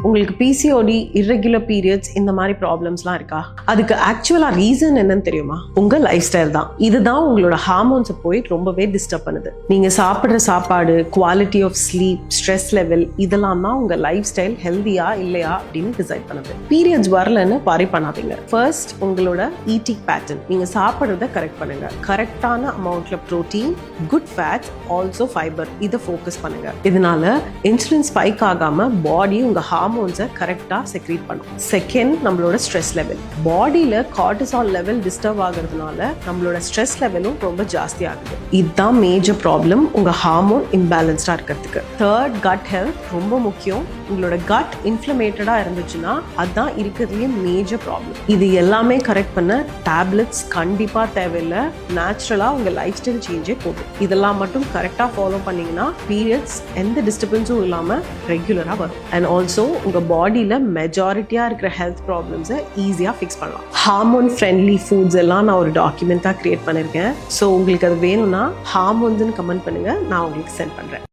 உங்களுக்கு PCOD, irregular periods இந்த மாதிரி ப்ராப்ளம்ஸ்லாம் இருக்கா? அதுக்கு ஆக்சுவலா ரீசன் என்னன்னு தெரியுமா? உங்க லைஃப் ஸ்டைல் தான். இதுதான் உங்களோட ஹார்மோன்ஸை போய் ரொம்பவே டிஸ்டர்ப் பண்ணுது. நீங்க சாப்பிடுற சாப்பாடு, quality of sleep, stress level, இதெல்லாம் தான் உங்க லைஃப் ஸ்டைல் ஹெல்தியா இல்லையா அப்படின்னு டிசைட் பண்ணுது. பீரியட்ஸ் வரலன்னு பாரி பண்ணாதீங்க. ஃபர்ஸ்ட் உங்களோட ஈட்டிங் பேட்டர்ன், நீங்க சாப்பிட்றத கரெக்ட் பண்ணுங்க. கரெக்டான அமௌண்ட்ல protein, good fats, also fibre, இதை ஃபோக்கஸ் பண்ணுங்க. இதனால இன்சுலின் ஸ்பைக் ஆகாம பாடி உங்க ஹார்மோன்ஸை கரெக்டா செக்ரீட் பண்ணும். செகண்ட், நம்மளோட ஸ்ட்ரெஸ் லெவல். பாடியில கார்டிசால் லெவல் டிஸ்டர்ப் ஆகுறதுனால நம்மளோட ஸ்ட்ரெஸ் லெவலும் ரொம்ப ஜாஸ்தி ஆகுது. இதுதான் மேஜர் ப்ராப்ளம் உங்க ஹார்மோன் இம்பேலன்ஸ்டா இருக்கிறதுக்கு. தேர்ட், கட் ஹெல்த் ரொம்ப முக்கியம். உங்களோட கட் இன்ஃப்ளமேட்டடா இருந்துச்சுன்னா அதுதான் இருக்கிறதுலேயே மேஜர் ப்ராப்ளம். இது எல்லாமே கரெக்ட் பண்ண டேப்லெட்ஸ் கண்டிப்பா தேவையில்லை. நேச்சுரலா உங்க லைஃப் ஸ்டைல் சேஞ்சே போதும். இதெல்லாம் மட்டும் கரெக்டா ஃபாலோ பண்ணீங்கன்னா பீரியட்ஸ் எந்த டிஸ்டர்பன்ஸும் இல்லாம ரெகுலரா வரும். அண்ட் ஆல்சோ உங்க பாடியில மெஜாரிட்டியா இருக்கிற ஹெல்த் ப்ராப்ளம்ஸை ஈஸியா ஃபிக்ஸ் பண்ணலாம். ஹார்மோன் ஃப்ரெண்ட்லி ஃபுட்ஸ் எல்லாம் நான் ஒரு டாக்குமெண்டா கிரியேட் பண்ணிருக்கேன். ஸோ உங்களுக்கு அது வேணும்னா ஹார்மோன்ஸ்னு கமெண்ட் பண்ணுங்க, நான் உங்களுக்கு சென்ட் பண்றேன்.